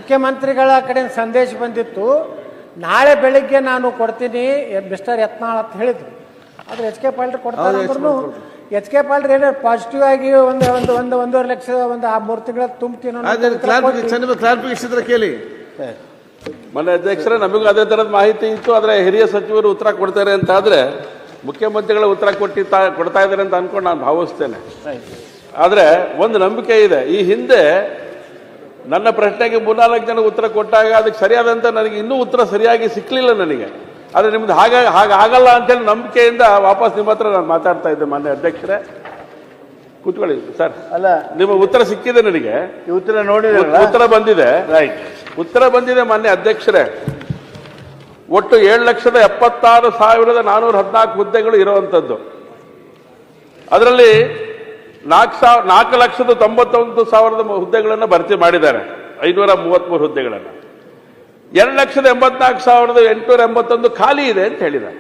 ಮುಖ್ಯಮಂತ್ರಿಗಳ ಕಡೆ ಸಂದೇಶ ಬಂದಿತ್ತು, ನಾಳೆ ಬೆಳಿಗ್ಗೆ ನಾನು ಕೊಡ್ತೀನಿ ಮಿಸ್ಟರ್ ಯತ್ನಾಳ್ ಅಂತ ಹೇಳಿದ್ರು. ಆದರೆ ಎಚ್ ಕೆ ಪಾಟೀಲ್ ಕೊಡ್ತಾರೆ ಅಂದ್ರೂ ಎಚ್ ಕೆ ಪಾಟೀಲ್ ಏನೋ ಪಾಸಿಟಿವ್ ಆಗಿ ಒಂದೂವರೆ ಲಕ್ಷ ಒಂದು 3 ತಿಂಗಳ ತುಂಬ್ತೀನಿ ಕ್ಲಾರಿಫಿಕೇಶನ್ ಕೇಳಿ. ಮನೆ ಅಧ್ಯಕ್ಷರೇ, ನಮಗೂ ಅದೇ ಥರದ ಮಾಹಿತಿ ಇತ್ತು. ಆದರೆ ಹಿರಿಯ ಸಚಿವರು ಉತ್ತರ ಕೊಡ್ತಾರೆ ಅಂತ ಆದರೆ ಮುಖ್ಯಮಂತ್ರಿಗಳ ಉತ್ತರ ಕೊಡ್ತಾ ಇದ್ದಾರೆ ಅಂತ ಅನ್ಕೊಂಡು ನಾನು ಭಾವಿಸ್ತೇನೆ. ಆದರೆ ಒಂದು ನಂಬಿಕೆ ಇದೆ, ಈ ಹಿಂದೆ ನನ್ನ ಪ್ರಶ್ನೆಗೆ 3-4 ಜನ ಉತ್ತರ ಕೊಟ್ಟಾಗ ಅದಕ್ಕೆ ಸರಿಯಾದಂತ ನನಗೆ ಇನ್ನೂ ಉತ್ತರ ಸರಿಯಾಗಿ ಸಿಕ್ಕಲಿಲ್ಲ ನನಗೆ. ಆದರೆ ನಿಮ್ದು ಹಾಗಾಗಲ್ಲ ಅಂತೇಳಿ ನಂಬಿಕೆಯಿಂದ ವಾಪಸ್ ನಿಮ್ಮ ಹತ್ರ ನಾನು ಮಾತಾಡ್ತಾ ಇದ್ದೆ. ಮಾನ್ಯ ಅಧ್ಯಕ್ಷರೇ, ಕೂತ್ಕೊಳ್ಳಿ ಸರ್. ಅಲ್ಲ, ನಿಮ್ಮ ಉತ್ತರ ಸಿಕ್ಕಿದೆ ನನಗೆ. ಉತ್ತರ ನೋಡಿ, ಉತ್ತರ ಬಂದಿದೆ. ರೈಟ್, ಉತ್ತರ ಬಂದಿದೆ ಮಾನ್ಯ ಅಧ್ಯಕ್ಷರೇ. ಒಟ್ಟು 7,76,414 ಹುದ್ದೆಗಳು ಇರುವಂತದ್ದು. ಅದರಲ್ಲಿ 4,91,000 ಹುದ್ದೆಗಳನ್ನು ಭರ್ತಿ ಮಾಡಿದ್ದಾರೆ, 533 ಹುದ್ದೆಗಳನ್ನು. 2,84,881 ಖಾಲಿ ಇದೆ ಅಂತ ಹೇಳಿದ್ದಾರೆ.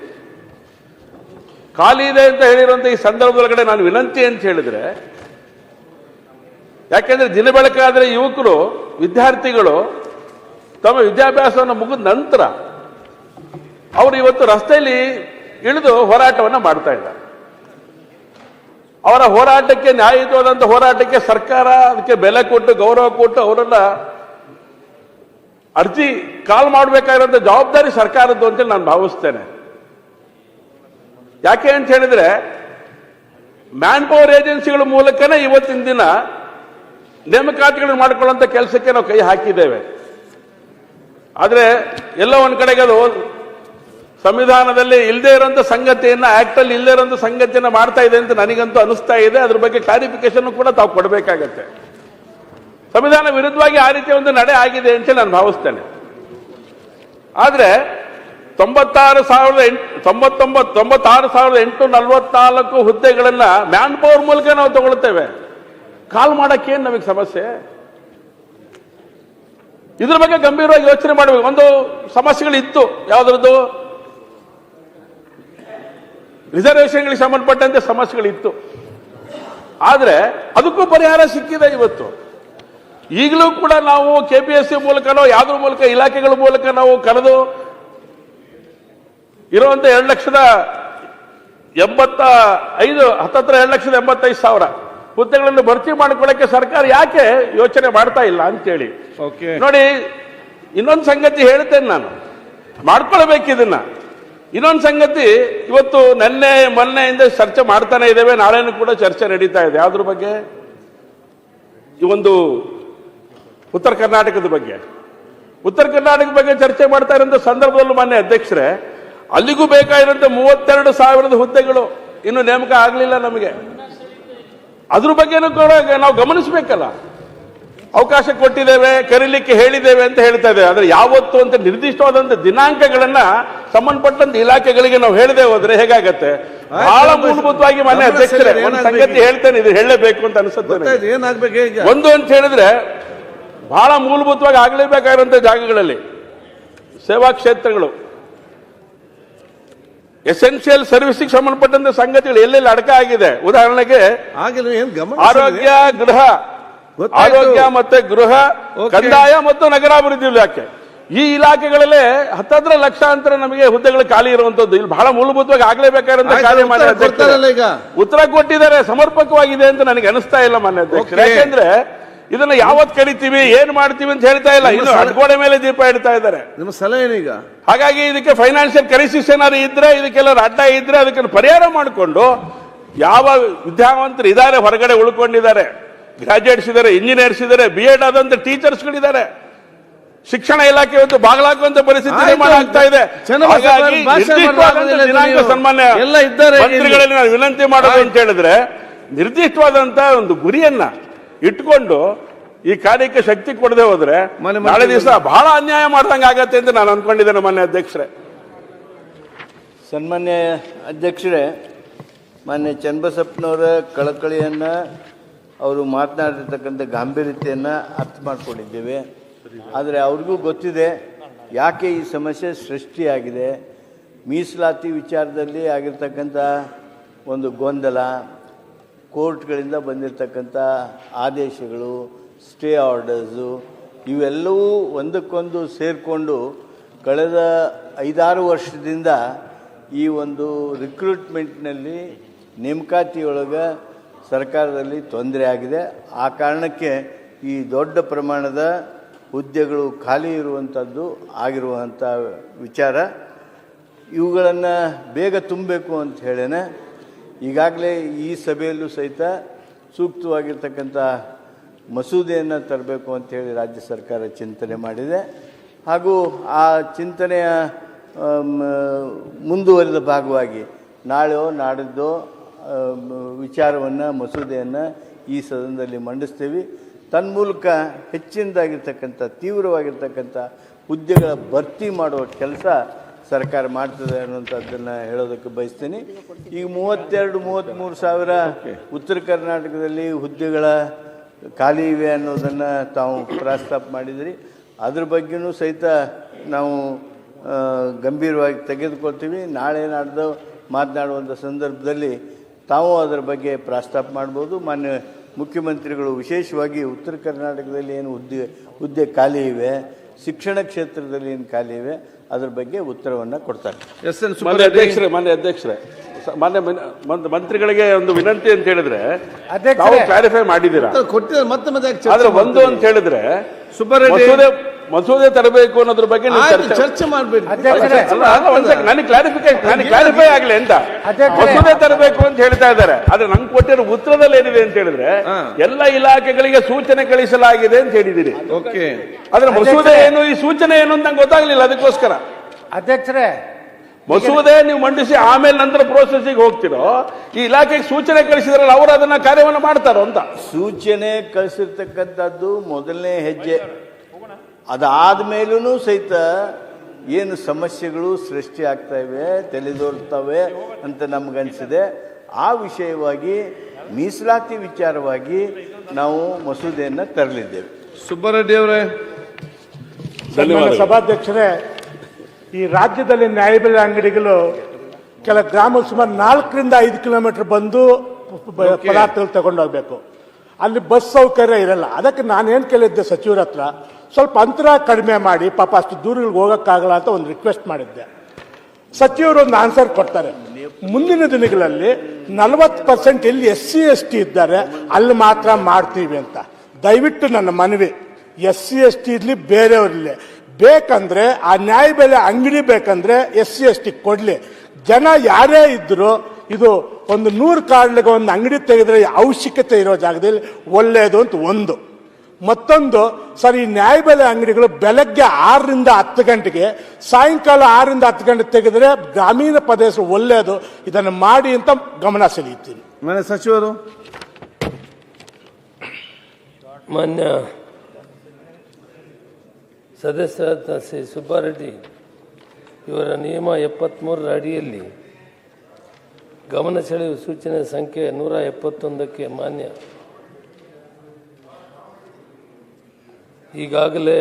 ಖಾಲಿ ಇದೆ ಅಂತ ಹೇಳಿರುವಂತ ಈ ಸಂದರ್ಭದೊಳಗಡೆ ನಾನು ವಿನಂತಿ ಅಂತ ಹೇಳಿದ್ರೆ, ಯಾಕೆಂದ್ರೆ ದಿನ ಬೆಳಕಾದ್ರೆ ಯುವಕರು ವಿದ್ಯಾರ್ಥಿಗಳು ತಮ್ಮ ವಿದ್ಯಾಭ್ಯಾಸವನ್ನು ಮುಗಿದ ನಂತರ ಅವರು ಇವತ್ತು ರಸ್ತೆಯಲ್ಲಿ ಇಳಿದು ಹೋರಾಟವನ್ನು ಮಾಡ್ತಾ ಇದ್ದಾರೆ. ಅವರ ಹೋರಾಟಕ್ಕೆ, ನ್ಯಾಯಯುತವಾದಂಥ ಹೋರಾಟಕ್ಕೆ ಸರ್ಕಾರ ಅದಕ್ಕೆ ಬೆಲೆ ಕೊಟ್ಟು ಗೌರವ ಕೊಟ್ಟು ಅವರನ್ನ ಅರ್ಜಿ ಕಾಲ್ ಮಾಡಬೇಕಾಗಿರುವಂತ ಜವಾಬ್ದಾರಿ ಸರ್ಕಾರದ್ದು ಅಂತೇಳಿ ನಾನು ಭಾವಿಸ್ತೇನೆ. ಯಾಕೆ ಅಂತ ಹೇಳಿದ್ರೆ, ಮ್ಯಾನ್ ಪವರ್ ಏಜೆನ್ಸಿಗಳ ಮೂಲಕನೇ ಇವತ್ತಿನ ದಿನ ನೇಮಕಾತಿಗಳನ್ನು ಮಾಡಿಕೊಳ್ಳುವಂತ ಕೆಲಸಕ್ಕೆ ನಾವು ಕೈ ಹಾಕಿದ್ದೇವೆ. ಆದರೆ ಎಲ್ಲೋ ಒಂದ್ ಕಡೆಗೆ ಅದು ಸಂವಿಧಾನದಲ್ಲಿ ಇಲ್ಲದೆ ಇರುವಂತ ಸಂಗತಿಯನ್ನ, ಆಕ್ಟ್ ಅಲ್ಲಿ ಇಲ್ಲದೆ ಇರುವಂತ ಸಂಗತಿಯನ್ನ ಮಾಡ್ತಾ ಇದೆ ಅಂತ ನನಗಂತೂ ಅನಿಸ್ತಾ ಇದೆ. ಅದ್ರ ಬಗ್ಗೆ ಕ್ಲಾರಿಫಿಕೇಶನ್ ಕೂಡ ತಾವು ಕೊಡಬೇಕಾಗತ್ತೆ. ಸಂವಿಧಾನ ವಿರುದ್ಧವಾಗಿ ಆ ರೀತಿಯ ಒಂದು ನಡೆ ಆಗಿದೆ ಅಂತ ನಾನು ಭಾವಿಸ್ತೇನೆ. ಆದ್ರೆ 96,844 ಹುದ್ದೆಗಳನ್ನ ಮ್ಯಾನ್ ಪವರ್ ಮೂಲಕ ನಾವು ತಗೊಳ್ತೇವೆ. ಕಾಲ್ ಮಾಡಕ್ಕೆ ನಮಗೆ ಸಮಸ್ಯೆ? ಇದ್ರ ಬಗ್ಗೆ ಗಂಭೀರವಾಗಿ ಯೋಚನೆ ಮಾಡಬೇಕು. ಒಂದು ಸಮಸ್ಯೆಗಳಿತ್ತು, ಯಾವುದ್ರದ್ದು? ರಿಸರ್ವೇಷನ್ಗಳಿಗೆ ಸಂಬಂಧಪಟ್ಟಂತೆ ಸಮಸ್ಯೆಗಳಿತ್ತು. ಆದ್ರೆ ಅದಕ್ಕೂ ಪರಿಹಾರ ಸಿಕ್ಕಿದೆ ಇವತ್ತು. ಈಗಲೂ ಕೂಡ ನಾವು KPSC ಮೂಲಕನೋ ಯಾವ್ದ್ರ ಮೂಲಕ, ಇಲಾಖೆಗಳ ಮೂಲಕ ನಾವು ಕರೆದು ಇರುವಂತ 2,85,000 ಹತ್ತತ್ರ 2,85,000 ಹುದ್ದೆಗಳನ್ನು ಭರ್ತಿ ಮಾಡಿಕೊಳ್ಳಕ್ಕೆ ಸರ್ಕಾರ ಯಾಕೆ ಯೋಚನೆ ಮಾಡ್ತಾ ಇಲ್ಲ ಅಂತೇಳಿ ನೋಡಿ. ಇನ್ನೊಂದು ಸಂಗತಿ ಹೇಳ್ತೇನೆ ನಾನು, ಮಾಡ್ಕೊಳ್ಬೇಕು ಇದನ್ನ. ಇನ್ನೊಂದು ಸಂಗತಿ, ಇವತ್ತು ಮೊನ್ನೆಯಿಂದ ಚರ್ಚೆ ಮಾಡ್ತಾನೆ ಇದ್ದೇವೆ, ನಾಳೆನೂ ಕೂಡ ಚರ್ಚೆ ನಡೀತಾ ಇದೆ. ಯಾವ್ದ್ರ ಬಗ್ಗೆ? ಈ ಒಂದು ಉತ್ತರ ಕರ್ನಾಟಕದ ಬಗ್ಗೆ. ಉತ್ತರ ಕರ್ನಾಟಕದ ಬಗ್ಗೆ ಚರ್ಚೆ ಮಾಡ್ತಾ ಇರೋಂಥ ಸಂದರ್ಭದಲ್ಲೂ ಮಾನ್ಯ ಅಧ್ಯಕ್ಷರೇ, ಅಲ್ಲಿಗೂ ಬೇಕಾಗಿರುವಂತ 32,000 ಹುದ್ದೆಗಳು ಇನ್ನು ನೇಮಕ ಆಗಲಿಲ್ಲ ನಮಗೆ. ಅದ್ರ ಬಗ್ಗೆನೂ ಕೂಡ ನಾವು ಗಮನಿಸಬೇಕಲ್ಲ. ಅವಕಾಶ ಕೊಟ್ಟಿದ್ದೇವೆ, ಕರೀಲಿಕ್ಕೆ ಹೇಳಿದ್ದೇವೆ ಅಂತ ಹೇಳ್ತಾ ಇದ್ದೇವೆ. ಆದ್ರೆ ಯಾವತ್ತು ಅಂತ ನಿರ್ದಿಷ್ಟವಾದಂತ ದಿನಾಂಕಗಳನ್ನ ಸಂಬಂಧಪಟ್ಟಂತ ಇಲಾಖೆಗಳಿಗೆ ನಾವು ಹೇಳದೆ ಹೋದ್ರೆ ಹೇಗಾಗತ್ತೆ? ಬಹಳ ಮೂಲಭೂತವಾಗಿ ಮಾನ್ಯ ಅಧ್ಯಕ್ಷರೇ ಒಂದು ಸಂಗತಿ ಹೇಳ್ತೇನೆ, ಇದು ಹೇಳಲೇಬೇಕು ಅಂತ ಅನಿಸುತ್ತೆ. ಒಂದು ಅಂತ ಹೇಳಿದ್ರೆ, ಬಹಳ ಮೂಲಭೂತವಾಗಿ ಆಗಲೇಬೇಕಾಗಿರುವಂತ ಜಾಗಗಳಲ್ಲಿ ಸೇವಾ ಕ್ಷೇತ್ರಗಳು, ಎಸೆನ್ಷಿಯಲ್ ಸರ್ವಿಸ್ಗೆ ಸಂಬಂಧಪಟ್ಟಂತ ಸಂಗತಿಗಳು ಎಲ್ಲೆಲ್ಲಿ ಅಡಕ ಆಗಿದೆ. ಉದಾಹರಣೆಗೆ ಆರೋಗ್ಯ ಮತ್ತೆ ಗೃಹ, ಕಂದಾಯ ಮತ್ತು ನಗರಾಭಿವೃದ್ಧಿ ಇಲಾಖೆ. ಈ ಇಲಾಖೆಗಳಲ್ಲೇ ಹತ್ತತ್ರ ಲಕ್ಷಾಂತರ ನಮಗೆ ಹುದ್ದೆಗಳು ಖಾಲಿ ಇರುವಂತದ್ದು. ಇಲ್ಲಿ ಬಹಳ ಮೂಲಭೂತವಾಗಿ ಆಗ್ಲೇಬೇಕಾದಂತ ಕಾರ್ಯ ಮಾನ್ಯ ಉತ್ತರ ಕೊಟ್ಟಿದ್ದಾರೆ, ಸಮರ್ಪಕವಾಗಿದೆ ಅಂತ ನನಗೆ ಅನಿಸ್ತಾ ಇಲ್ಲ ಮಾನ್ಯ ಅಧ್ಯಕ್ಷರು. ಯಾಕೆಂದ್ರೆ ಇದನ್ನ ಯಾವತ್ ಕರಿತೀವಿ, ಏನ್ ಮಾಡ್ತೀವಿ ಅಂತ ಹೇಳ್ತಾ ಇಲ್ಲ. ಇನ್ನು ಅಡ್ಗೋಡೆ ಮೇಲೆ ದೀಪ ಇಡ್ತಾ ಇದ್ದಾರೆ. ನಿಮ್ಮ ಸಲಹೆ ಏನೀಗ? ಹಾಗಾಗಿ ಇದಕ್ಕೆ ಫೈನಾನ್ಷಿಯಲ್ ಕ್ರೈಸಿಸ್ ಏನಾದ್ರು ಇದ್ರೆ, ಇದಕ್ಕೆಲ್ಲರೂ ಅಡ್ಡ ಇದ್ರೆ ಅದಕ್ಕೆ ಪರಿಹಾರ ಮಾಡಿಕೊಂಡು, ಯಾವ ವಿದ್ಯಾವಂತರು ಇದ್ದಾರೆ ಹೊರಗಡೆ ಉಳ್ಕೊಂಡಿದ್ದಾರೆ, ಗ್ರಾಜುಯೇಟ್ಸ್ ಇದ್ದಾರೆ, ಇಂಜಿನಿಯರ್ಸ್ ಇದ್ದಾರೆ, BEd ಆದಂತ ಟೀಚರ್ಸ್ಗಳಿದ್ದಾರೆ, ಶಿಕ್ಷಣ ಇಲಾಖೆ ಇವತ್ತು ಬಾಗಲಾಕುವಂತ ಪರಿಸ್ಥಿತಿ ನಿರ್ಮಾಣ ಆಗ್ತಾ ಇದೆ. ದಿನಾಂಕ ಸನ್ಮಾನ್ಯ ಮಂತ್ರಿಗಳಲ್ಲಿ ನಾನು ವಿನಂತಿ ಮಾಡೋದು ಅಂತ ಹೇಳಿದ್ರೆ, ನಿರ್ದಿಷ್ಟವಾದಂತ ಒಂದು ಗುರಿಯನ್ನ ಇಟ್ಕೊಂಡು ಈ ಕಾರ್ಯಕ್ಕೆ ಶಕ್ತಿ ಕೊಡದೆ ಹೋದ್ರೆ ನಾಳೆ ದಿವಸ ಬಹಳ ಅನ್ಯಾಯ ಮಾಡ್ದಂಗೆ ಆಗತ್ತೆ ಅಂತ ನಾನು ಅನ್ಕೊಂಡಿದ್ದೇನೆ ಮಾನ್ಯ ಅಧ್ಯಕ್ಷರೇ. ಸನ್ಮಾನ್ಯ ಅಧ್ಯಕ್ಷರೇ, ಮಾನ್ಯ ಚನ್ನಬಸಪ್ಪನವರ ಕಳಕಳಿಯನ್ನ, ಅವರು ಮಾತನಾಡಿರ್ತಕ್ಕಂಥ ಗಾಂಭೀರ್ಯತೆಯನ್ನು ಅರ್ಥ ಮಾಡ್ಕೊಂಡಿದ್ದೇವೆ. ಆದರೆ ಅವ್ರಿಗೂ ಗೊತ್ತಿದೆ ಯಾಕೆ ಈ ಸಮಸ್ಯೆ ಸೃಷ್ಟಿಯಾಗಿದೆ. ಮೀಸಲಾತಿ ವಿಚಾರದಲ್ಲಿ ಆಗಿರ್ತಕ್ಕಂಥ ಒಂದು ಗೊಂದಲ, ಕೋರ್ಟ್ಗಳಿಂದ ಬಂದಿರತಕ್ಕಂಥ ಆದೇಶಗಳು, ಸ್ಟೇ ಆರ್ಡರ್ಸು, ಇವೆಲ್ಲವೂ ಒಂದಕ್ಕೊಂದು ಸೇರಿಕೊಂಡು ಕಳೆದ 5-6 ವರ್ಷದಿಂದ ಈ ಒಂದು ರಿಕ್ರೂಟ್ಮೆಂಟ್ನಲ್ಲಿ ನೇಮಕಾತಿಯೊಳಗೆ ಸರ್ಕಾರದಲ್ಲಿ ತೊಂದರೆ ಆಗಿದೆ. ಆ ಕಾರಣಕ್ಕೆ ಈ ದೊಡ್ಡ ಪ್ರಮಾಣದ ಹುದ್ದೆಗಳು ಖಾಲಿ ಇರುವಂಥದ್ದು ಆಗಿರುವಂಥ ವಿಚಾರ. ಇವುಗಳನ್ನು ಬೇಗ ತುಂಬಬೇಕು ಅಂತ ಹೇಳೇನೆ ಈಗಾಗಲೇ ಈ ಸಭೆಯಲ್ಲೂ ಸಹಿತ ಸೂಕ್ತವಾಗಿರ್ತಕ್ಕಂಥ ಮಸೂದೆಯನ್ನು ತರಬೇಕು ಅಂಥೇಳಿ ರಾಜ್ಯ ಸರ್ಕಾರ ಚಿಂತನೆ ಮಾಡಿದೆ. ಹಾಗೂ ಆ ಚಿಂತನೆಯ ಮುಂದುವರಿದ ಭಾಗವಾಗಿ ನಾಳೆಯೋ ನಾಡಿದ್ದೋ ವಿಚಾರವನ್ನು ಮಸೂದೆಯನ್ನು ಈ ಸದನದಲ್ಲಿ ಮಂಡಿಸ್ತೀವಿ. ತನ್ಮೂಲಕ ಹೆಚ್ಚಿನದಾಗಿರ್ತಕ್ಕಂಥ ತೀವ್ರವಾಗಿರ್ತಕ್ಕಂಥ ಹುದ್ದೆಗಳ ಭರ್ತಿ ಮಾಡುವ ಕೆಲಸ ಸರ್ಕಾರ ಮಾಡ್ತದೆ ಅನ್ನುವಂಥದ್ದನ್ನು ಹೇಳೋದಕ್ಕೆ ಬಯಸ್ತೀನಿ. ಈಗ 32-33 ಸಾವಿರ ಉತ್ತರ ಕರ್ನಾಟಕದಲ್ಲಿ ಹುದ್ದೆಗಳ ಖಾಲಿ ಇವೆ ಅನ್ನೋದನ್ನು ತಾವು ಪ್ರಸ್ತಾಪ ಮಾಡಿದಿರಿ. ಅದ್ರ ಬಗ್ಗೆಯೂ ಸಹಿತ ನಾವು ಗಂಭೀರವಾಗಿ ತೆಗೆದುಕೊಳ್ತೀವಿ. ನಾಳೆ ನಾಡ್ದು ಮಾತನಾಡುವಂಥ ಸಂದರ್ಭದಲ್ಲಿ ತಾವು ಅದರ ಬಗ್ಗೆ ಪ್ರಸ್ತಾಪ ಮಾಡ್ಬೋದು. ಮಾನ್ಯ ಮುಖ್ಯಮಂತ್ರಿಗಳು ವಿಶೇಷವಾಗಿ ಉತ್ತರ ಕರ್ನಾಟಕದಲ್ಲಿ ಏನು ಹುದ್ದೆ ಖಾಲಿ ಇವೆ, ಶಿಕ್ಷಣ ಕ್ಷೇತ್ರದಲ್ಲಿ ಏನು ಖಾಲಿ ಇವೆ, ಅದ್ರ ಬಗ್ಗೆ ಉತ್ತರವನ್ನು ಕೊಡ್ತಾರೆ. ಮಾನ್ಯ ಅಧ್ಯಕ್ಷರೇ ಮಾನ್ಯ ಮಂತ್ರಿಗಳಿಗೆ ಒಂದು ವಿನಂತಿ ಅಂತ ಹೇಳಿದ್ರೆ ಅಧ್ಯಕ್ಷರೇ, ತಾವು ಕ್ಲಾರಿಫೈ ಮಾಡಿದ್ದೀರಾ, ಕೊಟ್ಟಿದ್ದಾರೆ ಮತ್ತೆ ಆದ್ರೆ ಒಂದು ಅಂತ ಹೇಳಿದ್ರೆ ಮಸೂದೆ ತರಬೇಕು ಅನ್ನೋದ್ರ ಬಗ್ಗೆ ಚರ್ಚೆ ಮಾಡಬೇಡಿ. ನನಗೆ ಕ್ಲಾರಿಫೈ ಆಗ್ಲಿ ಅಂತ ಮಸೂದೆ ತರಬೇಕು ಅಂತ ಹೇಳ್ತಾ ಇದ್ದಾರೆ. ಆದ್ರೆ ನಂಗೆ ಕೊಟ್ಟಿರೋ ಉತ್ತರದಲ್ಲಿ ಏನಿದೆ ಅಂತ ಹೇಳಿದ್ರೆ ಎಲ್ಲ ಇಲಾಖೆಗಳಿಗೆ ಸೂಚನೆ ಕಳಿಸಲಾಗಿದೆ ಅಂತ ಹೇಳಿದಿರಿ. ಆದ್ರೆ ಮಸೂದೆ ಏನು, ಈ ಸೂಚನೆ ಏನು ಅಂತ ನಂಗೆ ಗೊತ್ತಾಗ್ಲಿಲ್ಲ. ಅದಕ್ಕೋಸ್ಕರ ಅಧ್ಯಕ್ಷರೇ, ಮಸೂದೆ ನೀವು ಮಂಡಿಸಿ ಆಮೇಲೆ ನಂತರ ಪ್ರೋಸೆಸ್ಗೆ ಹೋಗ್ತಿರೋ, ಈ ಇಲಾಖೆಗೆ ಸೂಚನೆ ಕಳಿಸಿದ್ರಲ್ಲ ಅವರು ಅದನ್ನ ಕಾರ್ಯವನ್ನು ಮಾಡ್ತಾರೋ ಅಂತ. ಸೂಚನೆ ಕಳಿಸಿರ್ತಕ್ಕಂಥದ್ದು ಮೊದಲನೇ ಹೆಜ್ಜೆ. ಅದಾದ ಮೇಲೂ ಸಹಿತ ಏನು ಸಮಸ್ಯೆಗಳು ಸೃಷ್ಟಿ ಆಗ್ತಾ ಇವೆ, ತಲೆದೋರ್ತವೆ ಅಂತ ನಮಗನ್ಸಿದೆ. ಆ ವಿಷಯವಾಗಿ ಮೀಸಲಾತಿ ವಿಚಾರವಾಗಿ ನಾವು ಮಸೂದೆಯನ್ನು ತರಲಿದ್ದೇವೆ. ಸುಬ್ಬರೆಡ್ಡಿ ಅವರೇ, ಸಭಾಧ್ಯಕ್ಷರೇ, ಈ ರಾಜ್ಯದಲ್ಲಿ ನ್ಯಾಯಬೆಲೆ ಅಂಗಡಿಗಳು ಕೆಲ ಗ್ರಾಮ ಸುಮಾರು 4-5 ಕಿಲೋಮೀಟರ್ ಬಂದು ಪದಾರ್ಥಗಳು ತಗೊಂಡೋಗ್ಬೇಕು. ಅಲ್ಲಿ ಬಸ್ ಸೌಕರ್ಯ ಇರಲ್ಲ. ಅದಕ್ಕೆ ನಾನೇನು ಕೇಳಿದ್ದೆ ಸಚಿವರ ಹತ್ರ, ಸ್ವಲ್ಪ ಅಂತರ ಕಡಿಮೆ ಮಾಡಿ, ಪಾಪ ಅಷ್ಟು ದೂರಗಳಿಗೆ ಹೋಗೋಕ್ಕಾಗಲ್ಲ ಅಂತ ಒಂದು ರಿಕ್ವೆಸ್ಟ್ ಮಾಡಿದ್ದೆ. ಸಚಿವರು ಒಂದು ಆನ್ಸರ್ ಕೊಡ್ತಾರೆ. ಮುಂದಿನ ದಿನಗಳಲ್ಲಿ 40% ಎಲ್ಲಿ SC ST ಇದ್ದಾರೆ ಅಲ್ಲಿ ಮಾತ್ರ ಮಾಡ್ತೀವಿ ಅಂತ. ದಯವಿಟ್ಟು ನನ್ನ ಮನವಿ, SC ST ಇರಲಿ, ಬೇರೆಯವರಿರಲಿ, ಬೇಕಂದ್ರೆ ಆ ನ್ಯಾಯಬೆಲೆ ಅಂಗಡಿ ಬೇಕಂದ್ರೆ SC ST ಕೊಡ್ಲಿ. ಜನ ಯಾರೇ ಇದ್ರು ಇದು ಒಂದು 100 ಕಾರ್ಡ್ಗೆ ಒಂದು ಅಂಗಡಿ ತೆಗೆದ್ರೆ ಅವಶ್ಯಕತೆ ಇರೋ ಜಾಗದಲ್ಲಿ ಒಳ್ಳೆಯದು ಅಂತ ಒಂದು. ಮತ್ತೊಂದು, ಸರ್, ಈ ನ್ಯಾಯಬೆಲೆ ಅಂಗಡಿಗಳು ಬೆಳಗ್ಗೆ 6ರಿಂದ 10 ಗಂಟೆಗೆ, ಸಾಯಂಕಾಲ 6ರಿಂದ 10 ಗಂಟೆ ತೆಗೆದ್ರೆ ಗ್ರಾಮೀಣ ಪ್ರದೇಶ ಒಳ್ಳೆಯದು. ಇದನ್ನು ಮಾಡಿ ಅಂತ ಗಮನ ಸೆಳೆಯುತ್ತೀನಿ. ಮಾನ್ಯ ಸಚಿವರು. ಮಾನ್ಯ ಸದಸ್ಯರಾದ ಶ್ರೀ ಸುಬ್ಬಾರೆಡ್ಡಿ ಇವರ ನಿಯಮ 73ರ ಅಡಿಯಲ್ಲಿ ಗಮನ ಸೆಳೆಯುವ ಸೂಚನೆ ಸಂಖ್ಯೆ 171ಕ್ಕೆ ಮಾನ್ಯ ಈಗಾಗಲೇ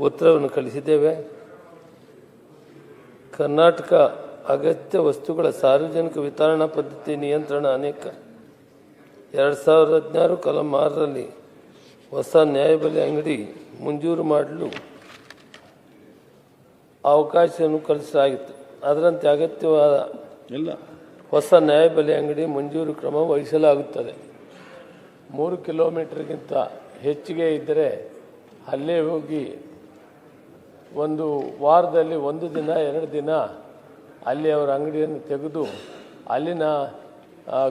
ಉತ್ತರವನ್ನು ಕಳಿಸಿದ್ದೇವೆ. ಕರ್ನಾಟಕ ಅಗತ್ಯ ವಸ್ತುಗಳ ಸಾರ್ವಜನಿಕ ವಿತರಣಾ ಪದ್ಧತಿ ನಿಯಂತ್ರಣ ಅನೇಕ 2016 ಕಲಂ 6ರಲ್ಲಿ ಹೊಸ ನ್ಯಾಯಬೆಲೆ ಅಂಗಡಿ ಮಂಜೂರು ಮಾಡಲು ಅವಕಾಶವನ್ನು ಕಲ್ಪಿಸಲಾಗಿತ್ತು. ಅದರಂತೆ ಅಗತ್ಯವಾದ ಹೊಸ ನ್ಯಾಯಬೆಲೆ ಅಂಗಡಿ ಮಂಜೂರು ಕ್ರಮ ವಹಿಸಲಾಗುತ್ತದೆ. 3 ಕಿಲೋಮೀಟರ್ಗಿಂತ ಹೆಚ್ಚಿಗೆ ಇದ್ದರೆ ಅಲ್ಲೇ ಹೋಗಿ ಒಂದು ವಾರದಲ್ಲಿ 1 ದಿನ 2 ದಿನ ಅಲ್ಲಿ ಅವರ ಅಂಗಡಿಯನ್ನು ತೆಗೆದು ಅಲ್ಲಿನ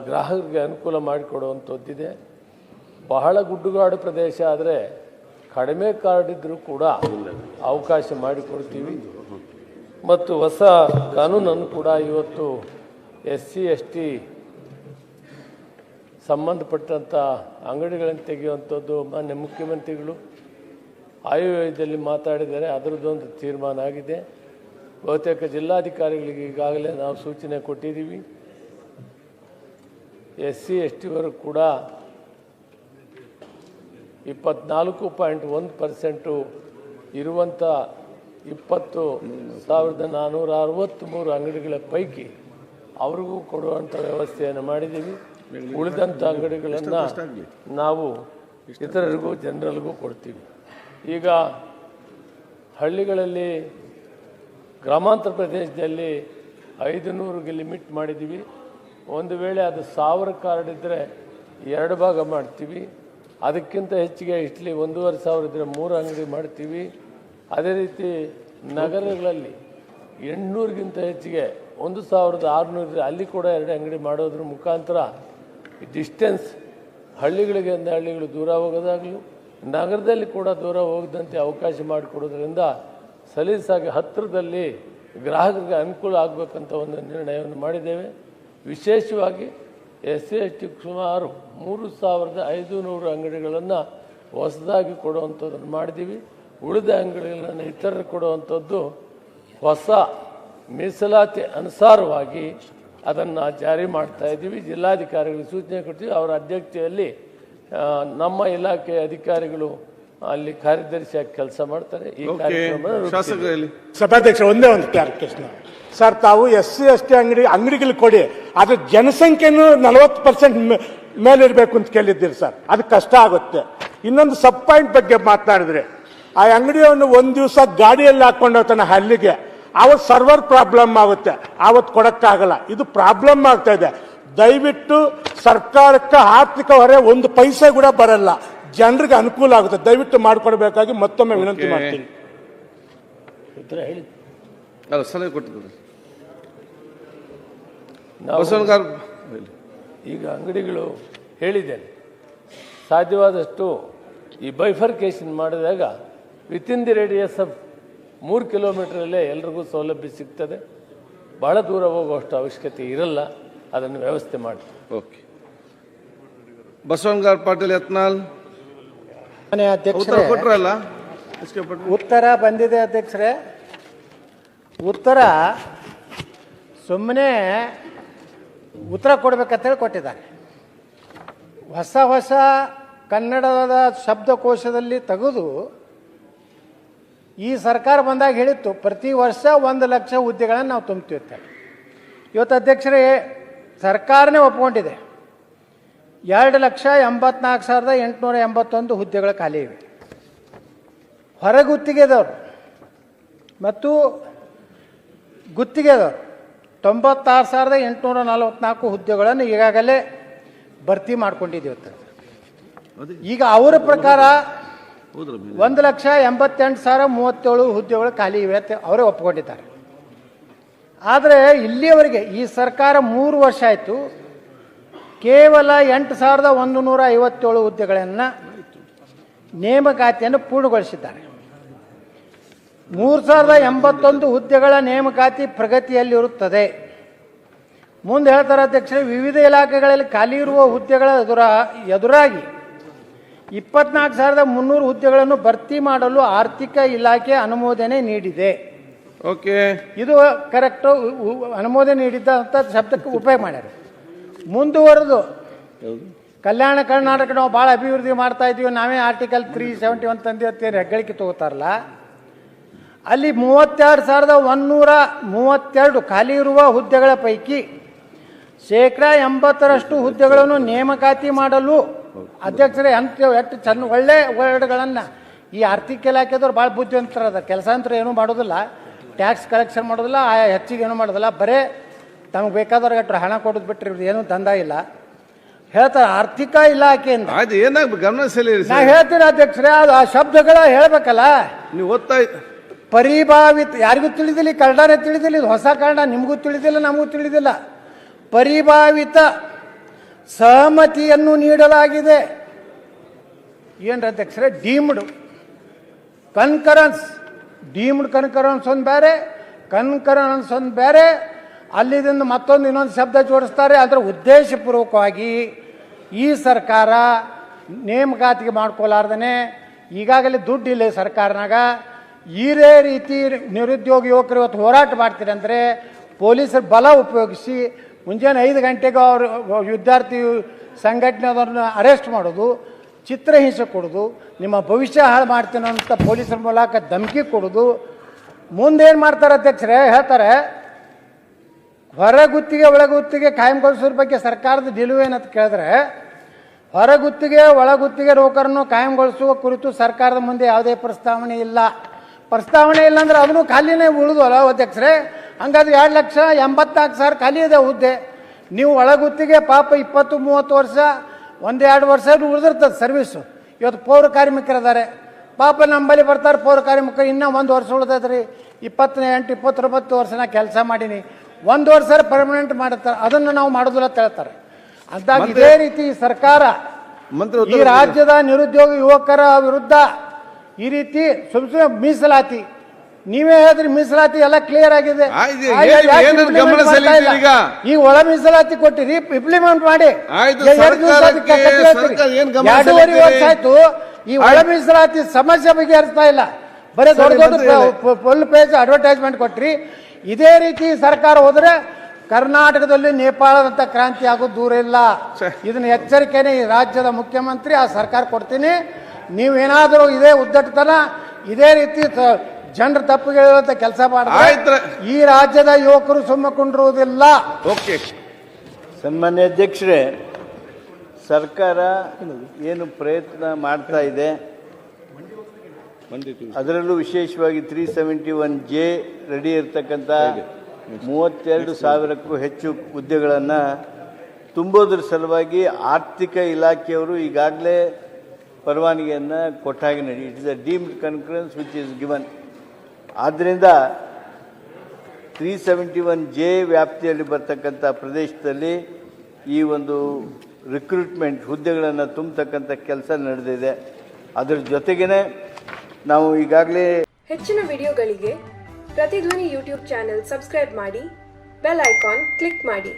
ಗ್ರಾಹಕರಿಗೆ ಅನುಕೂಲ ಮಾಡಿಕೊಡುವಂಥದ್ದಿದೆ. ಬಹಳ ಗುಡ್ಡುಗಾಡು ಪ್ರದೇಶ ಆದರೆ ಕಡಿಮೆ ಕಾರ್ಡ್ ಇದ್ದರೂ ಕೂಡ ಅವಕಾಶ ಮಾಡಿಕೊಡ್ತೀವಿ. ಮತ್ತು ಹೊಸ ಕಾನೂನನ್ನು ಕೂಡ ಇವತ್ತು SC ST ಸಂಬಂಧಪಟ್ಟಂಥ ಅಂಗಡಿಗಳನ್ನು ತೆಗೆಯುವಂಥದ್ದು ಮಾನ್ಯ ಮುಖ್ಯಮಂತ್ರಿಗಳು ಆಯವ್ಯಯದಲ್ಲಿ ಮಾತಾಡಿದರೆ. ಅದರದ್ದೊಂದು ತೀರ್ಮಾನ ಆಗಿದೆ. ಬಹುತೇಕ ಜಿಲ್ಲಾಧಿಕಾರಿಗಳಿಗೆ ಈಗಾಗಲೇ ನಾವು ಸೂಚನೆ ಕೊಟ್ಟಿದ್ದೀವಿ. SC STವರೆಗೂ ಕೂಡ 24.1% ಇರುವಂಥ 20,463 ಅಂಗಡಿಗಳ ಪೈಕಿ ಅವ್ರಿಗೂ ಕೊಡುವಂಥ ವ್ಯವಸ್ಥೆಯನ್ನು ಮಾಡಿದ್ದೀವಿ. ಉಳಿದಂಥ ಅಂಗಡಿಗಳನ್ನು ನಾವು ಇತರರಿಗೂ ಜನರಲ್ಲಿಗೂ ಕೊಡ್ತೀವಿ. ಈಗ ಹಳ್ಳಿಗಳಲ್ಲಿ ಗ್ರಾಮಾಂತರ ಪ್ರದೇಶದಲ್ಲಿ 500ಗೆ ಲಿಮಿಟ್ ಮಾಡಿದ್ದೀವಿ. ಒಂದು ವೇಳೆ ಅದು 1000 ಕಾರ್ಡ್ ಇದ್ದರೆ 2 ಭಾಗ ಮಾಡ್ತೀವಿ. ಅದಕ್ಕಿಂತ ಹೆಚ್ಚಿಗೆ ಇಟ್ಲಿ 1500 ಇದ್ದರೆ 3 ಅಂಗಡಿ ಮಾಡ್ತೀವಿ. ಅದೇ ರೀತಿ ನಗರಗಳಲ್ಲಿ 800ಗಿಂತ ಹೆಚ್ಚಿಗೆ 1600 ಇದ್ದರೆ ಅಲ್ಲಿ ಕೂಡ 2 ಅಂಗಡಿ ಮಾಡೋದ್ರ ಮುಖಾಂತರ ಡಿಸ್ಟೆನ್ಸ್ ಹಳ್ಳಿಗಳಿಗೆ ಹಳ್ಳಿಗಳು ದೂರ ಹೋಗೋದಾಗಲೂ ನಗರದಲ್ಲಿ ಕೂಡ ದೂರ ಹೋಗದಂತೆ ಅವಕಾಶ ಮಾಡಿಕೊಡೋದ್ರಿಂದ ಸಲೀಸಾಗಿ ಹತ್ತಿರದಲ್ಲಿ ಗ್ರಾಹಕರಿಗೆ ಅನುಕೂಲ ಆಗಬೇಕಂತ ಒಂದು ನಿರ್ಣಯವನ್ನು ಮಾಡಿದ್ದೇವೆ. ವಿಶೇಷವಾಗಿ SC ST ಸುಮಾರು 3500 ಅಂಗಡಿಗಳನ್ನು ಹೊಸದಾಗಿ ಕೊಡುವಂಥದ್ದನ್ನು ಮಾಡಿದ್ದೀವಿ. ಉಳಿದ ಅಂಗಡಿಗಳನ್ನು ಇತರರು ಕೊಡುವಂಥದ್ದು ಹೊಸ ಮೀಸಲಾತಿ ಅನುಸಾರವಾಗಿ ಅದನ್ನು ಜಾರಿ ಮಾಡ್ತಾ ಇದ್ದೀವಿ. ಜಿಲ್ಲಾಧಿಕಾರಿಗಳಿಗೆ ಸೂಚನೆ ಕೊಡ್ತೀವಿ. ಅವರ ಅಧ್ಯಕ್ಷತೆಯಲ್ಲಿ ನಮ್ಮ ಇಲಾಖೆಯ ಅಧಿಕಾರಿಗಳು ಅಲ್ಲಿ ಕಾರ್ಯದರ್ಶಿಯಾಗಿ ಕೆಲಸ ಮಾಡ್ತಾರೆ. ಈ ಕಾರ್ಯಕ್ರಮ ಸಭಾಧ್ಯಕ್ಷ ಒಂದೇ ಒಂದು ಕ್ಲಾರಿಫಿಕೇಶನ್ ಸರ್, ತಾವು SC ST ಅಂಗಡಿಗಳು ಕೊಡಿ, ಅದು ಜನಸಂಖ್ಯೆನೂ 40% ಮೇಲಿರಬೇಕು ಅಂತ ಕೇಳಿದ್ದೀರಿ ಸರ್. ಅದು ಕಷ್ಟ ಆಗುತ್ತೆ. ಇನ್ನೊಂದು ಸಬ್ ಪಾಯಿಂಟ್ ಬಗ್ಗೆ ಮಾತನಾಡಿದ್ರೆ, ಆ ಅಂಗಡಿಯನ್ನು ಒಂದು ದಿವಸ ಗಾಡಿಯಲ್ಲಿ ಹಾಕೊಂಡು ಹೋಗ್ತಾನೆ ಹಳ್ಳಿಗೆ, ಆವತ್ತು ಸರ್ವರ್ ಪ್ರಾಬ್ಲಮ್ ಆಗುತ್ತೆ, ಆವತ್ತು ಕೊಡಕ್ಕಾಗಲ್ಲ. ಇದು ಪ್ರಾಬ್ಲಮ್ ಆಗ್ತಾ ಇದೆ. ದಯವಿಟ್ಟು ಸರ್ಕಾರಕ್ಕೆ ಆರ್ಥಿಕ ಹೊರೆ 1 ಪೈಸೆ ಕೂಡ ಬರಲ್ಲ, ಜನರಿಗೆ ಅನುಕೂಲ ಆಗುತ್ತೆ. ದಯವಿಟ್ಟು ಮಾಡಿಕೊಡ್ಬೇಕಾಗಿ ಮತ್ತೊಮ್ಮೆ ವಿನಂತಿ ಮಾಡ್ತೀನಿ. ಉತ್ತರ ಹೇಳಿ. ಸಲಹೆ ಕೊಟ್ಟಿದ್ದಾರೆ. ಈಗ ಅಂಗಡಿಗಳು ಹೇಳಿದ್ದೇನೆ, ಸಾಧ್ಯವಾದಷ್ಟು ಈ ಬೈಫರ್ಕೇಶನ್ ಮಾಡಿದಾಗ ವಿತಿನ್ ದಿ ರೇಡಿಯಸ್ ಆಫ್ 3 ಕಿಲೋಮೀಟರಲ್ಲೇ ಎಲ್ರಿಗೂ ಸೌಲಭ್ಯ ಸಿಗ್ತದೆ. ಬಹಳ ದೂರ ಹೋಗುವಷ್ಟು ಅವಶ್ಯಕತೆ ಇರಲ್ಲ. ಅದನ್ನು ವ್ಯವಸ್ಥೆ ಮಾಡಿ. ಓಕೆ. ಬಸವನಗಾರ್ ಪಾಟೀಲ್ ಯತ್ನಾಳ್ ಅಧ್ಯಕ್ಷರೇ, ಕೊಟ್ರಲ್ಲ ಉತ್ತರ ಬಂದಿದೆ ಅಧ್ಯಕ್ಷರೇ. ಉತ್ತರ ಸುಮ್ಮನೆ ಉತ್ತರ ಕೊಡ್ಬೇಕಂತೇಳಿ ಕೊಟ್ಟಿದ್ದಾರೆ. ಹೊಸ ಕನ್ನಡದ ಶಬ್ದಕೋಶದಲ್ಲಿ ತೆಗೆದು ಈ ಸರ್ಕಾರ ಬಂದಾಗ ಹೇಳಿತ್ತು ಪ್ರತಿ ವರ್ಷ 1 ಲಕ್ಷ ಹುದ್ದೆಗಳನ್ನು ನಾವು ತುಂಬ್ತಿರ್ತೇವೆ. ಇವತ್ತು ಅಧ್ಯಕ್ಷರೇ ಸರ್ಕಾರನೇ ಒಪ್ಕೊಂಡಿದೆ 2,84,881 ಹುದ್ದೆಗಳು ಖಾಲಿ ಇವೆ. ಹೊರಗುತ್ತಿಗೆದವರು ಮತ್ತು ಗುತ್ತಿಗೆದವರು 96,844 ಹುದ್ದೆಗಳನ್ನು ಈಗಾಗಲೇ ಭರ್ತಿ ಮಾಡ್ಕೊಂಡಿದ್ದೀವಿ. ಈಗ ಅವರ ಪ್ರಕಾರ 1,88,037 ಹುದ್ದೆಗಳು ಖಾಲಿ ಇವೆ ಅಂತ ಅವರೇ ಒಪ್ಕೊಂಡಿದ್ದಾರೆ. ಆದರೆ ಇಲ್ಲಿಯವರೆಗೆ ಈ ಸರ್ಕಾರ 3 ವರ್ಷ ಆಯಿತು, ಕೇವಲ 8,157 ಹುದ್ದೆಗಳನ್ನು ನೇಮಕಾತಿಯನ್ನು ಪೂರ್ಣಗೊಳಿಸಿದ್ದಾರೆ. 3,081 ಹುದ್ದೆಗಳ ನೇಮಕಾತಿ ಪ್ರಗತಿಯಲ್ಲಿರುತ್ತದೆ. ಮುಂದೆ ಹೇಳ್ತಾರೆ ಅಧ್ಯಕ್ಷರೇ, ವಿವಿಧ ಇಲಾಖೆಗಳಲ್ಲಿ ಖಾಲಿ ಇರುವ ಹುದ್ದೆಗಳ ಎದುರಾಗಿ 24,300 ಹುದ್ದೆಗಳನ್ನು ಭರ್ತಿ ಮಾಡಲು ಆರ್ಥಿಕ ಇಲಾಖೆ ಅನುಮೋದನೆ ನೀಡಿದೆ. ಓಕೆ, ಇದು ಕರೆಕ್ಟ್. ಅನುಮೋದನೆ ನೀಡಿದ್ದಂಥ ಶಬ್ದಕ್ಕೆ ಉಪಯೋಗ ಮಾಡ್ಯಾರ. ಮುಂದುವರೆದು ಕಲ್ಯಾಣ ಕರ್ನಾಟಕ ನಾವು ಭಾಳ ಅಭಿವೃದ್ಧಿ ಮಾಡ್ತಾ ಇದ್ದೀವಿ, ನಾವೇ ಆರ್ಟಿಕಲ್ 371 ತಂದಿರ್ತೇನೆ ಹೆಗ್ಗಳಿಕೆ ತಗೋತಾರಲ್ಲ, ಅಲ್ಲಿ 32,132 ಖಾಲಿ ಇರುವ ಹುದ್ದೆಗಳ ಪೈಕಿ 80% ಹುದ್ದೆಗಳನ್ನು ನೇಮಕಾತಿ ಮಾಡಲು ಅಧ್ಯಕ್ಷರೇ ಎಷ್ಟು ಚೆನ್ನ ಒಳ್ಳೆ ವರ್ಡ್ಗಳನ್ನು ಈ ಆರ್ಥಿಕ ಇಲಾಖೆದವ್ರು ಭಾಳ ಬುದ್ಧಿವಂತರದ. ಕೆಲಸ ಅಂತೂ ಏನೂ ಮಾಡೋದಿಲ್ಲ, ಟ್ಯಾಕ್ಸ್ ಕಲೆಕ್ಷನ್ ಮಾಡೋದಿಲ್ಲ, ಹೆಚ್ಚಿಗೆ ಏನೂ ಮಾಡೋದಿಲ್ಲ, ಬರೇ ತಮಗೆ ಬೇಕಾದವ್ರಿಗೆ ಅಷ್ಟು ಹಣ ಕೊಡೋದು ಬಿಟ್ಟರೆ ಇವ್ರದ್ದು ಏನೂ ದಂಧ ಇಲ್ಲ. ಹೇಳ್ತಾರೆ ಆರ್ಥಿಕ ಇಲಾಖೆಯಿಂದ. ಗಮನ ಸೆಳೆಯಿರಿ. ನಾ ಹೇಳ್ತೀನಿ ಅಧ್ಯಕ್ಷರೇ, ಅದು ಆ ಶಬ್ದಗಳ ಹೇಳ್ಬೇಕಲ್ಲ. ನೀವು ಓದ್ತಾ ಪರಿಭಾವಿತ ಯಾರಿಗೂ ತಿಳಿದಿಲ್ಲ, ಕನ್ನಡನೇ ತಿಳಿದಿಲ್ಲ, ಇದು ಹೊಸ ಕನ್ನಡ ನಿಮಗೂ ತಿಳಿದಿಲ್ಲ, ನಮಗೂ ತಿಳಿದಿಲ್ಲ. ಪರಿಭಾವಿತ ಸಹಮತಿಯನ್ನು ನೀಡಲಾಗಿದೆ. ಏನು ಅಧ್ಯಕ್ಷರೇ, ಡೀಮ್ಡ್ ಕನ್ಕರೆನ್ಸ್, ಡೀಮ್ಡ್ ಕನ್ಕರೆನ್ಸ್ ಒಂದು ಬೇರೆ, ಕನ್ಕರೆನ್ಸ್ ಒಂದು ಬೇರೆ, ಅಲ್ಲಿದಿಂದ ಮತ್ತೊಂದು ಇನ್ನೊಂದು ಶಬ್ದ ಜೋಡಿಸ್ತಾರೆ. ಅದರ ಉದ್ದೇಶಪೂರ್ವಕವಾಗಿ ಈ ಸರ್ಕಾರ ನೇಮಕಾತಿಗೆ ಮಾಡ್ಕೊಲಾರ್ದೇ ಈಗಾಗಲೇ ದುಡ್ಡಿಲ್ಲ ಸರ್ಕಾರನಾಗ, ಈರೇ ರೀತಿ ನಿರುದ್ಯೋಗ ಯುವಕರು ಇವತ್ತು ಹೋರಾಟ ಮಾಡ್ತೀರಿ ಅಂದರೆ ಪೊಲೀಸರು ಬಲ ಉಪಯೋಗಿಸಿ ಮುಂಜಾನೆ 5 ಗಂಟೆಗೆ ಅವರು ವಿದ್ಯಾರ್ಥಿ ಸಂಘಟನೆದವ್ರನ್ನ ಅರೆಸ್ಟ್ ಮಾಡೋದು, ಚಿತ್ರಹಿಂಸೆ ಕೊಡೋದು, ನಿಮ್ಮ ಭವಿಷ್ಯ ಹಾಳು ಮಾಡ್ತೀನಿ ಅಂತ ಪೊಲೀಸರ ಮೂಲಕ ಧಮಕಿ ಕೊಡೋದು. ಮುಂದೇನು ಮಾಡ್ತಾರೆ ಅಧ್ಯಕ್ಷರೇ, ಹೇಳ್ತಾರೆ ಹೊರಗುತ್ತಿಗೆ ಒಳಗುತ್ತಿಗೆ ಕಾಯಂಗೊಳಿಸೋದ್ರ ಬಗ್ಗೆ ಸರ್ಕಾರದ ನಿಲುವು ಏನಂತ ಕೇಳಿದ್ರೆ ಹೊರಗುತ್ತಿಗೆ ಒಳಗುತ್ತಿಗೆ ನೌಕರನ್ನು ಕಾಯಂಗೊಳಿಸುವ ಕುರಿತು ಸರ್ಕಾರದ ಮುಂದೆ ಯಾವುದೇ ಪ್ರಸ್ತಾವನೆ ಇಲ್ಲ. ಪ್ರಸ್ತಾವನೆ ಇಲ್ಲ ಅಂದ್ರೆ ಅದನ್ನು ಖಾಲಿನೇ ಉಳಿದಲ್ಲ ಅಧ್ಯಕ್ಷರೇ. ಹಂಗಾದ್ರೆ 2,84,000 ಖಾಲಿ ಇದೆ ಹುದ್ದೆ. ನೀವು ಒಳಗುತ್ತಿಗೆ ಪಾಪ 20-30 ವರ್ಷ 1-2 ವರ್ಷ ಉಳಿದಿರ್ತದೆ ಸರ್ವೀಸು. ಇವತ್ತು ಪೌರ ಕಾರ್ಮಿಕರಿದ್ದಾರೆ ಪಾಪ ನಮ್ಮಲ್ಲಿ ಬರ್ತಾರೆ ಪೌರ ಕಾರ್ಮಿಕರು, ಇನ್ನೂ 1 ವರ್ಷ ಉಳಿದದ್ರಿ. 28-29 ವರ್ಷ ಕೆಲಸ ಮಾಡೀನಿ, 1 ವರ್ಷ ಪರ್ಮನೆಂಟ್ ಮಾಡುತ್ತಾರೆ, ಅದನ್ನು ನಾವು ಮಾಡೋದಿಲ್ಲ ಅಂತ ಹೇಳ್ತಾರೆ. ಅಂದಾಗ ಇದೇ ರೀತಿ ಸರ್ಕಾರ ಈ ರಾಜ್ಯದ ನಿರುದ್ಯೋಗ ಯುವಕರ ವಿರುದ್ಧ ಈ ರೀತಿ ಸುಮ್ಮನೆ ಮೀಸಲಾತಿ, ನೀವೇ ಹೇಳಿದ್ರಿ ಮೀಸಲಾತಿ ಎಲ್ಲ ಕ್ಲಿಯರ್ ಆಗಿದೆ. ಈಗ ಒಳ ಮೀಸಲಾತಿ ಕೊಟ್ಟಿರಿ, ಇಂಪ್ಲಿಮೆಂಟ್ ಮಾಡಿ. 2.5 ವರ್ಷ ಆಯ್ತು ಈ ಒಳ ಮೀಸಲಾತಿ ಸಮಸ್ಯೆ ಬಗೆಹರಿಸ್ತಾ ಇಲ್ಲ. ಬರೀ ದೊಡ್ಡ ದೊಡ್ಡ ಫುಲ್ ಪೇಜ್ ಅಡ್ವರ್ಟೈಸ್ಮೆಂಟ್ ಕೊಟ್ರಿ. ಇದೇ ರೀತಿ ಸರ್ಕಾರ ಹೋದ್ರೆ ಕರ್ನಾಟಕದಲ್ಲಿ ನೇಪಾಳದಂತ ಕ್ರಾಂತಿ ಆಗೋದು ದೂರ ಇಲ್ಲ. ಇದನ್ನ ಎಚ್ಚರಿಕೆನೇ ಈ ರಾಜ್ಯದ ಮುಖ್ಯಮಂತ್ರಿ ಆ ಸರ್ಕಾರ ಕೊಡ್ತೀನಿ. ನೀವೇನಾದರೂ ಇದೇ ಉದ್ದಟತನ ಇದೇ ರೀತಿ ಜನರ ತಪ್ಪಿಗೆ ಹೇಳುವಂತ ಕೆಲಸ ಮಾಡಿದ್ರೆ ಈ ರಾಜ್ಯದ ಯುವಕರು ಸುಮ್ಮಕೊಂಡಿರುವುದಿಲ್ಲ. ಸನ್ಮಾನ್ಯ ಅಧ್ಯಕ್ಷರೇ, ಸರ್ಕಾರ ಏನು ಪ್ರಯತ್ನ ಮಾಡ್ತಾ ಇದೆ, ಅದರಲ್ಲೂ ವಿಶೇಷವಾಗಿ 371J ರೆಡಿ ಇರ್ತಕ್ಕಂಥ 32,000ಕ್ಕೂ ಹೆಚ್ಚು ಹುದ್ದೆಗಳನ್ನು ತುಂಬೋದ್ರ ಸಲುವಾಗಿ ಆರ್ಥಿಕ ಇಲಾಖೆಯವರು ಈಗಾಗಲೇ ಪರವಾನಗಿಯನ್ನು ಕೊಟ್ಟಾಗಿ ನಡಿ. It is a deemed concurrence which is given. ಆದ್ದರಿಂದ 371J ವ್ಯಾಪ್ತಿಯಲ್ಲಿ ಬರ್ತಕ್ಕಂಥ ಪ್ರದೇಶದಲ್ಲಿ ಈ ಒಂದು ರಿಕ್ರೂಟ್ಮೆಂಟ್ ಹುದ್ದೆಗಳನ್ನು ತುಂಬತಕ್ಕಂಥ ಕೆಲಸ ನಡೆದಿದೆ. ಅದರ ಜೊತೆಗೇ ನಾವು ಈಗಾಗಲೇ ಹೆಚ್ಚಿನ ವಿಡಿಯೋಗಳಿಗೆ ಪ್ರತಿಧ್ವನಿ ಯೂಟ್ಯೂಬ್ ಚಾನೆಲ್ ಸಬ್ಸ್ಕ್ರೈಬ್ ಮಾಡಿ, ಬೆಲ್ ಐಕಾನ್ ಕ್ಲಿಕ್ ಮಾಡಿ.